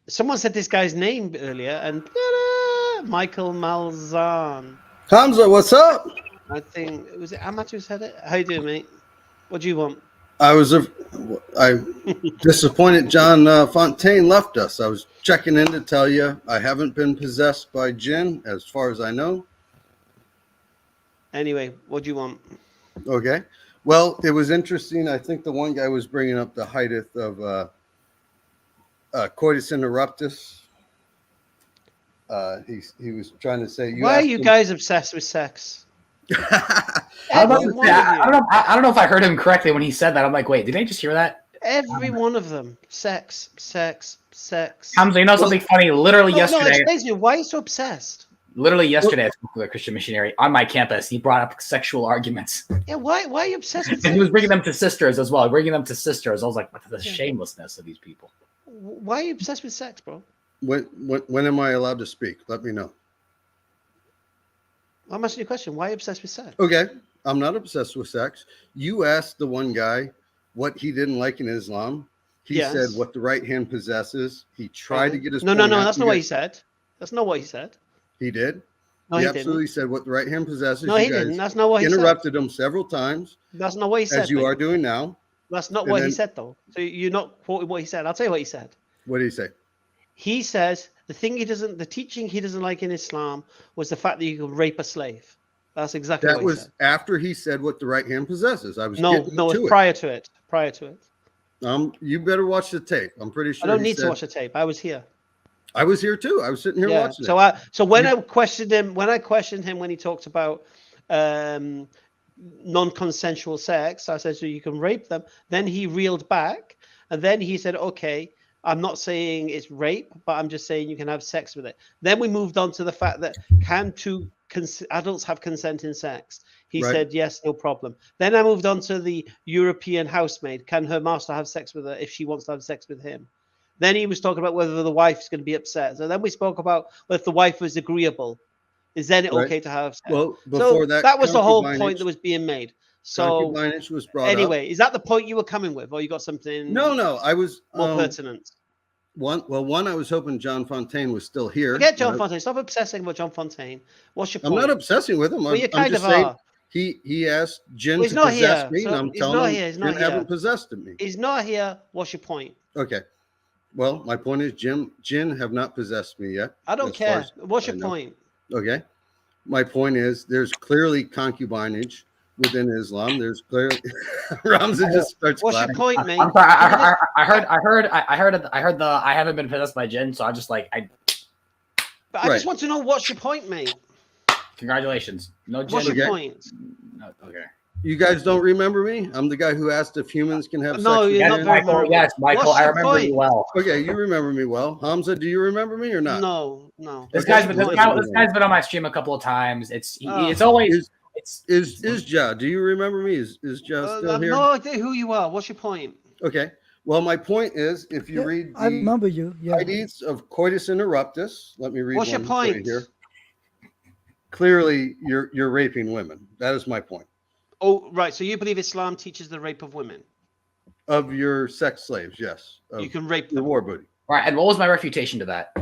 Someone said this guy's name earlier, and Michael Malzahn. Hamza, what's up? I think was it Amat who said it. How you doing, mate? What do you want? I disappointed John Fontaine left us. I was checking in to tell you I haven't been possessed by jinn as far as I know. Anyway, what do you want? Okay. Well, it was interesting. I think the one guy was bringing up the height of coitus interruptus. He was trying to say. Why are you guys obsessed with sex? I don't know if I heard him correctly when he said that. I'm like, wait, did I just hear that? Every one of them. Sex. Hamza, you know something funny? Literally yesterday. No, explain to me, why are you so obsessed? Literally yesterday, I spoke with a Christian missionary on my campus. He brought up sexual arguments. Yeah, why are you obsessed with sex? And he was bringing them to sisters as well. Bringing them to sisters. I was like, what the shamelessness of these people. Why are you obsessed with sex, bro? When am I allowed to speak? Let me know. I'm asking you a question. Why are you obsessed with sex? Okay. I'm not obsessed with sex. You asked the one guy what he didn't like in Islam. He said what the right hand possesses. He tried to get his No, that's not what he said. That's not what he said. He did. No, he he absolutely didn't. said what the right hand possesses. No, he didn't. That's not what he interrupted him several times. That's not what he said. As you are doing now. That's not what he said, though. So you're not quoting what he said. I'll tell you what he said. What did he say? He says the teaching he doesn't like in Islam was the fact that you can rape a slave. That's exactly what he said. That was after he said what the right hand possesses. I was no, it's prior to it. Prior to it. You better watch the tape. I'm pretty sure. I don't need to watch the tape. I was here. I was here too. I was sitting here watching. So when I questioned him when he talked about non-consensual sex, I said, so you can rape them. Then he reeled back, and then he said, okay, I'm not saying it's rape, but I'm just saying you can have sex with it. Then we moved on to the fact that can two adults have consent in sex? He said, yes, no problem. Then I moved on to the European housemaid. Can her master have sex with her if she wants to have sex with him? Then he was talking about whether the wife's going to be upset. So then we spoke about if the wife was agreeable. Is then it okay to have sex? Well, before that was the whole point that was being made. So concubinage was brought anyway, is that the point you were coming with, or you got something? No, I was more pertinent. One, I was hoping John Fontaine was still here. Forget John Fontaine. Stop obsessing about John Fontaine. What's your point? I'm not obsessing with him. Well, you kind I'm just of saying are. He asked Jin to possess me, and I'm telling him Jin haven't possessed me. He's not here. What's your point? Okay. Well, my point is Jin have not possessed me yet. I don't care. What's your point? Okay. My point is there's clearly concubinage within Islam. There's clearly Ramza just starts What's clapping. your point, mate? I'm sorry, I heard the I haven't been possessed by Jinn, so I just like But I just want to know what's your point, mate. Congratulations. No Jinn. What's your point? No, okay. You guys don't remember me? I'm the guy who asked if humans can have sex. No, you're not very Michael. Yes, Michael, I remember you well. Okay, you remember me well. Hamza, do you remember me or not? No. This guy's been on my stream a couple of times. It's always is Ja. Do you remember me? Is Ja still here? No idea who you are. What's your point? Okay. Well, my point is, if you read the I remember you. Yeah. hadiths of coitus interruptus, let me read. What's your point here? Clearly, you're raping women. That is my point. Oh, right. So you believe Islam teaches the rape of women? Of your sex slaves, yes. You can rape the them. war booty. All right. And what was my refutation to that?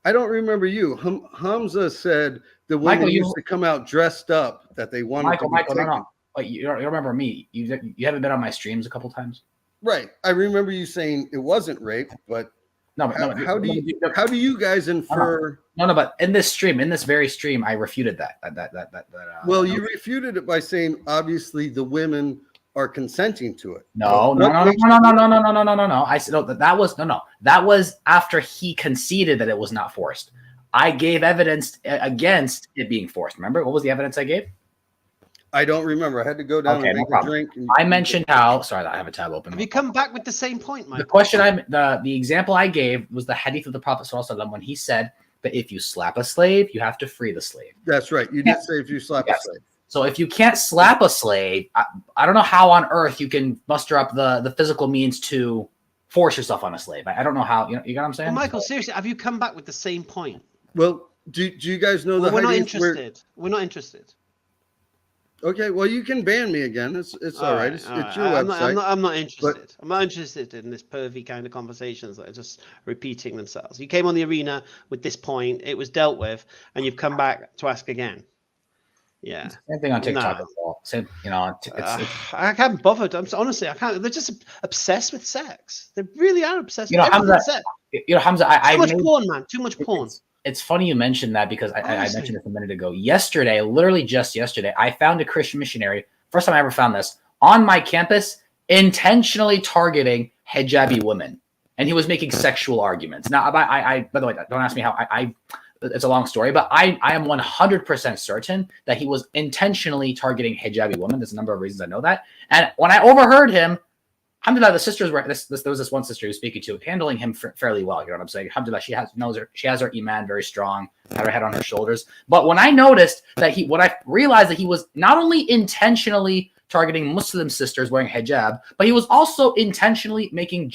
I don't remember you. Hamza said the women used to come out dressed up that they wanted to be taken. No. Wait, you don't remember me? You haven't been on my streams a couple times. Right. I remember you saying it wasn't rape, but how do you guys infer? No, but in this very stream, I refuted that. Well, you refuted it by saying obviously the women are consenting to it. No. I said that was after he conceded that it was not forced. I gave evidence against it being forced. Remember, what was the evidence I gave? I don't remember. I had to go down and make a drink. I mentioned how. Sorry, I have a tab open. Have you come back with the same point, Mike? The example I gave was the hadith of the Prophet ﷺ when he said that if you slap a slave, you have to free the slave. That's right. You did say if you slap a slave. So if you can't slap a slave, I don't know how on earth you can muster up the physical means to force yourself on a slave. I don't know how. You know what I'm saying? Well, Michael, seriously, have you come back with the same point? Well, do you guys know the we're hadith not interested. We're not interested. Okay, well, you can ban me again. It's all right. It's your website. I'm not interested. I'm not interested in this pervy kind of conversations that are just repeating themselves. You came on the arena with this point. It was dealt with, and you've come back to ask again. Yeah. Same thing on TikTok as well. Same, I can't bother. Honestly, I can't. They're just obsessed with sex. They really are obsessed with Hamza, sex. Hamza, too much porn, man. Too much porn. It's funny you mentioned that because I mentioned this a minute ago. Yesterday, literally just yesterday, I found a Christian missionary. First time I ever found this on my campus, intentionally targeting hijabi women, and he was making sexual arguments. Now, by the way, don't ask me how. It's a long story, but I am 100% certain that he was intentionally targeting hijabi women. There's a number of reasons I know that. And when I overheard him, alhamdulillah, the sisters were there was this one sister who was speaking to, handling him fairly well. You know what I'm saying? Alhamdulillah, she has her iman very strong, had her head on her shoulders. But when I noticed that I realized that he was not only intentionally targeting Muslim sisters wearing hijab, but he was also intentionally making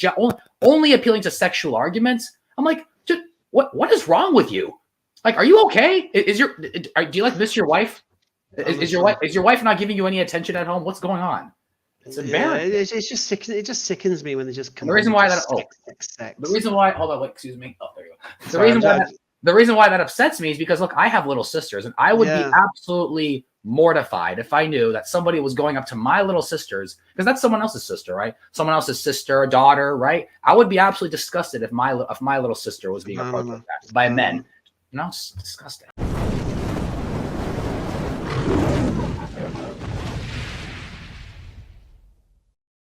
only appealing to sexual arguments. I'm like, dude, what is wrong with you? Like, are you okay? Do you miss your wife? Is your wife not giving you any attention at home? What's going on? It's embarrassing. Yeah, it's just it just sickens me when they just come. The reason why hold on, wait, excuse me. Oh, there you go. The reason why that upsets me is because look, I have little sisters, and I would be absolutely mortified if I knew that somebody was going up to my little sisters, because that's someone else's sister, right? Someone else's sister, daughter, right? I would be absolutely disgusted if my little sister was being approached by men. No, it's disgusting.